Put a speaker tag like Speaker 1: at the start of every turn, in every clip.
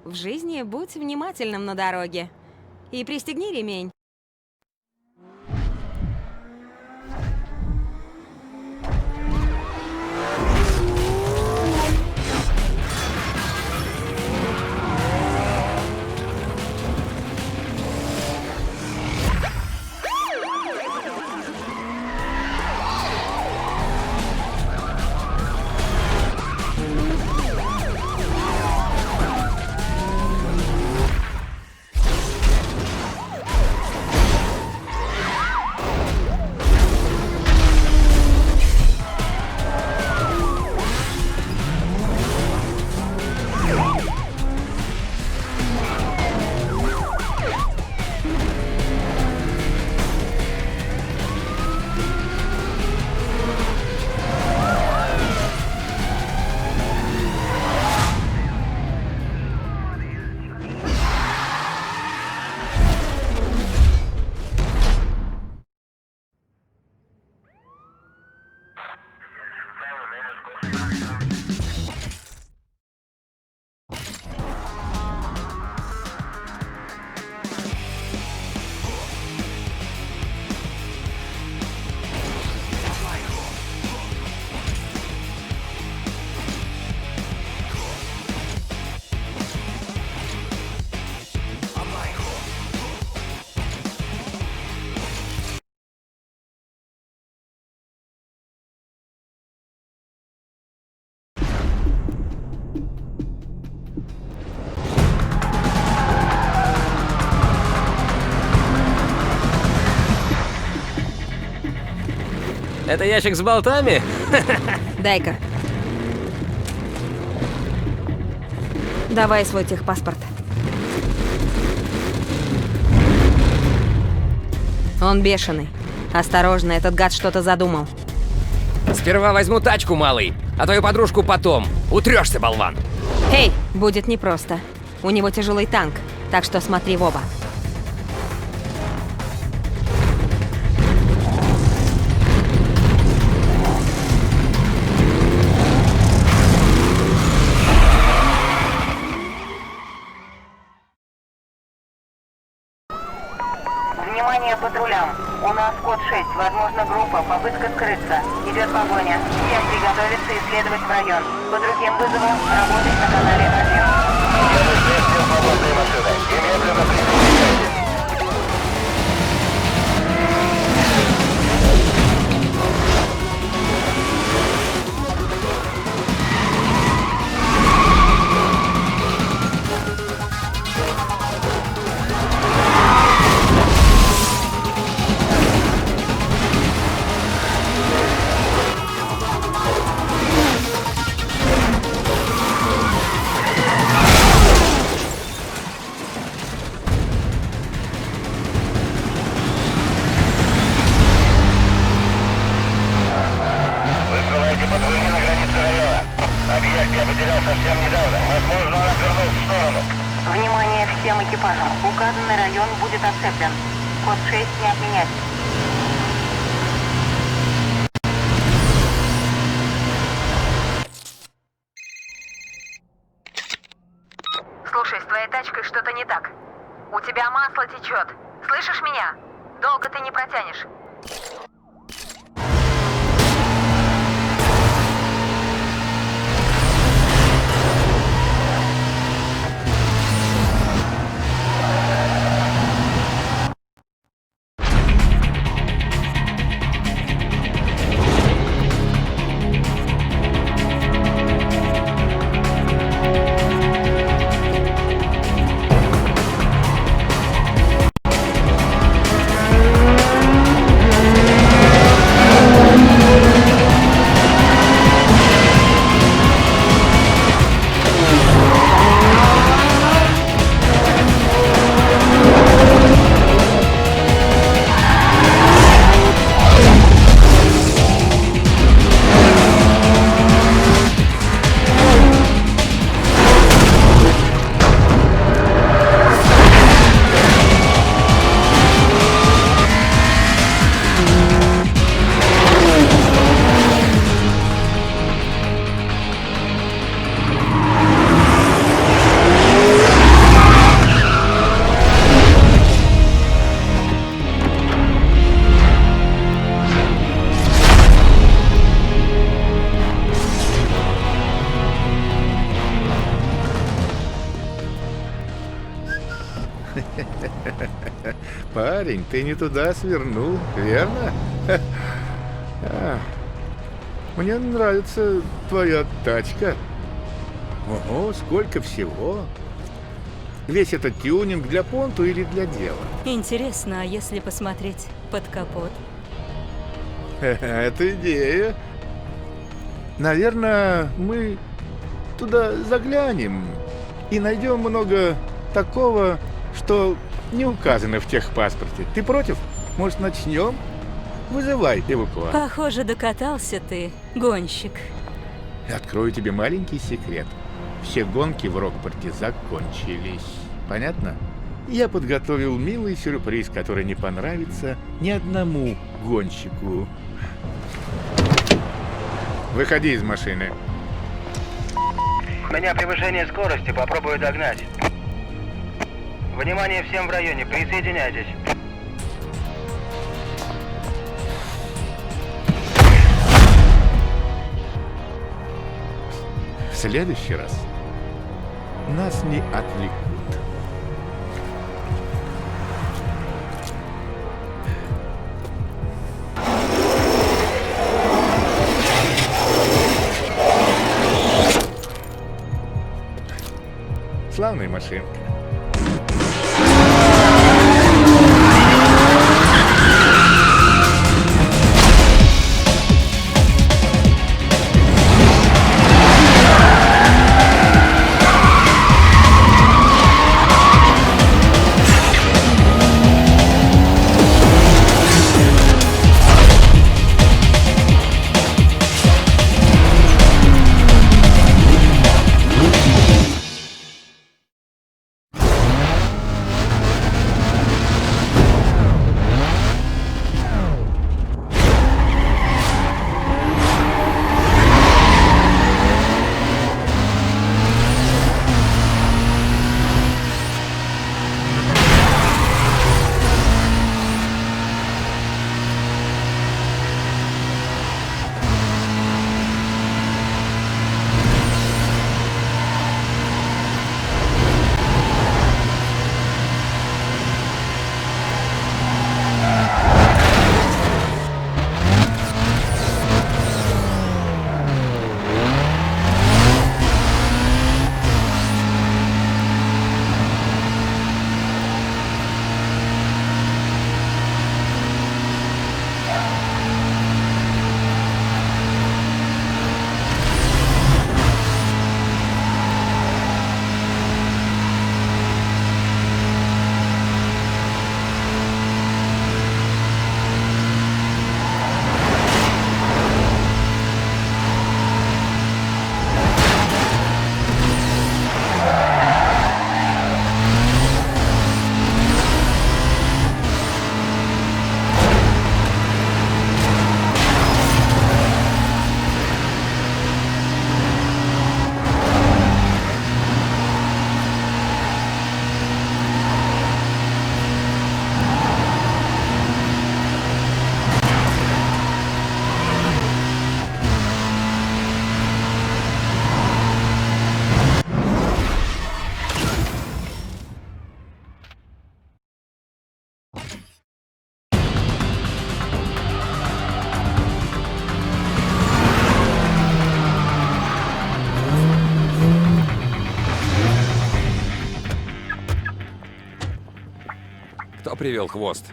Speaker 1: В жизни будь внимательным на дороге. И пристегни ремень.
Speaker 2: Это ящик с болтами?
Speaker 1: Дай-ка. Давай свой техпаспорт. Он бешеный. Осторожно, этот гад что-то задумал.
Speaker 2: Сперва возьму тачку, малый, а твою подружку потом. Утрёшься, болван.
Speaker 1: Эй, будет непросто. У него тяжелый танк, так что смотри в оба.
Speaker 3: Внимание патрулям! У нас код 6. Возможно, группа. Попытка скрыться. Идет погоня. Всем приготовиться исследовать район. По другим вызовам работать на канале 1. Внимание всем экипажам. Указанный район будет оцеплен. Код 6 не отменять.
Speaker 4: Слушай, с твоей тачкой что-то не так. У тебя масло течет. Слышишь меня? Долго ты не протянешь.
Speaker 5: Парень, ты не туда свернул, верно? Мне нравится твоя тачка. Ого, сколько всего. Весь этот тюнинг для понту или для дела?
Speaker 6: Интересно, а если посмотреть под капот?
Speaker 5: Это идея. Наверное, мы туда заглянем и найдем много такого, что не указано в техпаспорте. Ты против? Может, начнем? Вызывай эвакуатор.
Speaker 6: Похоже, докатался ты, гонщик.
Speaker 5: Открою тебе маленький секрет. Все гонки в Рокпорте закончились. Понятно? Я подготовил милый сюрприз, который не понравится ни одному гонщику. Выходи из машины.
Speaker 7: У меня превышение скорости, попробую догнать. Внимание всем в районе, присоединяйтесь.
Speaker 5: В следующий раз нас не отвлекут. Славная машинка.
Speaker 2: Кто привел хвост?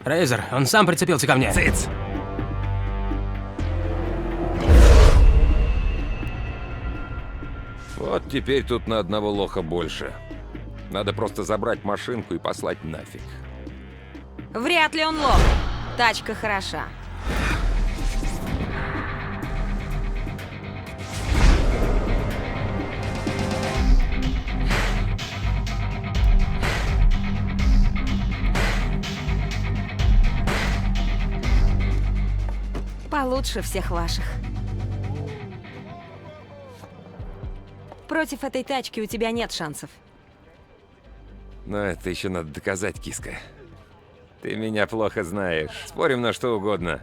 Speaker 8: Рейзер, он сам прицепился ко мне.
Speaker 2: Цыц! Вот теперь тут на одного лоха больше. Надо просто забрать машинку и послать нафиг.
Speaker 1: Вряд ли он лох. Тачка хороша. Получше всех ваших. Против этой тачки у тебя нет шансов.
Speaker 2: Но это еще надо доказать, киска. Ты меня плохо знаешь. Спорим на что угодно.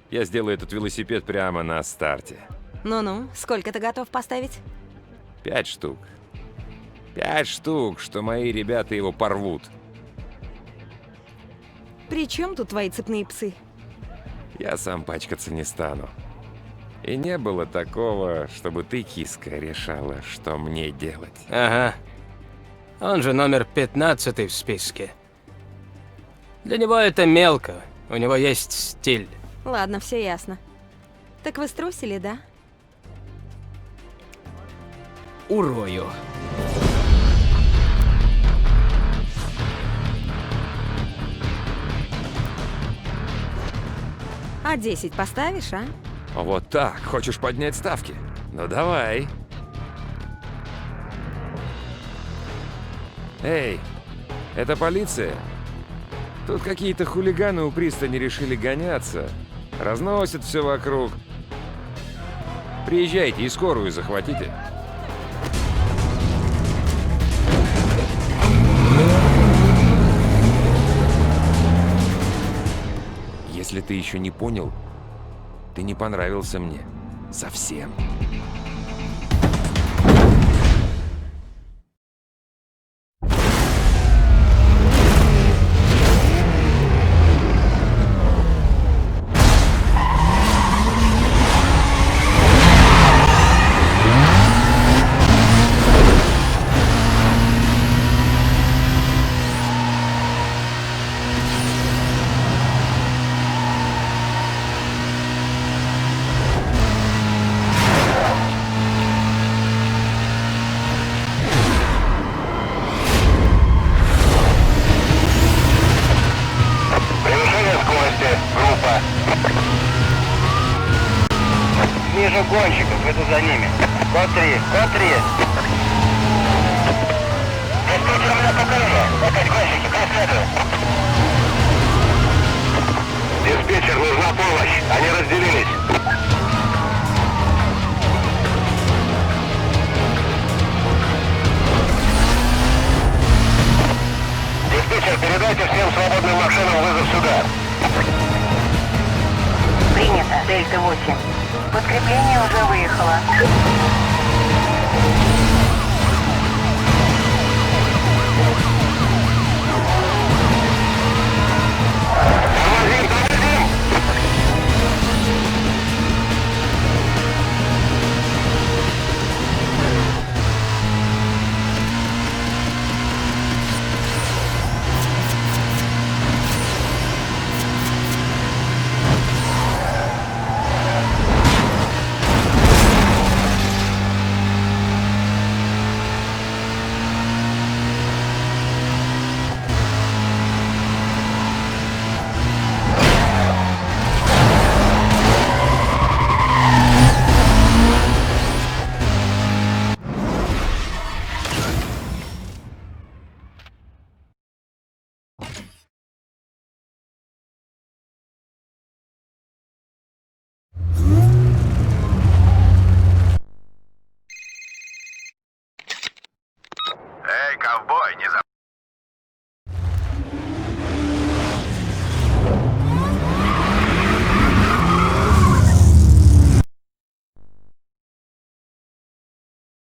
Speaker 2: Я сделаю этот велосипед прямо на старте.
Speaker 1: Ну-ну, сколько ты готов поставить?
Speaker 2: 5 штук. 5 штук, что мои ребята его порвут.
Speaker 1: При чем тут твои цепные псы?
Speaker 2: Я сам пачкаться не стану. И не было такого, чтобы ты, киска, решала, что мне делать.
Speaker 8: Ага. Он же номер 15 в списке. Для него это мелко. У него есть стиль.
Speaker 1: Ладно, все ясно. Так вы струсили, да?
Speaker 8: Урою.
Speaker 1: А 10 поставишь, а?
Speaker 2: Вот так, хочешь поднять ставки? Ну давай. Эй, это полиция? Тут какие-то хулиганы у пристани решили гоняться. Разносят все вокруг. Приезжайте и скорую захватите. Если ты еще не понял, ты не понравился мне. Совсем.
Speaker 7: Превышение скорости, группа. Вижу гонщиков, иду за ними. Код 3, код 3. Диспетчер, меня покажи. Опять гонщики, преследую. Диспетчер, нужна помощь. Они разделились. Диспетчер, передайте всем свободным машинам вызов сюда.
Speaker 3: Принято, Дельта-8. Подкрепление уже выехало.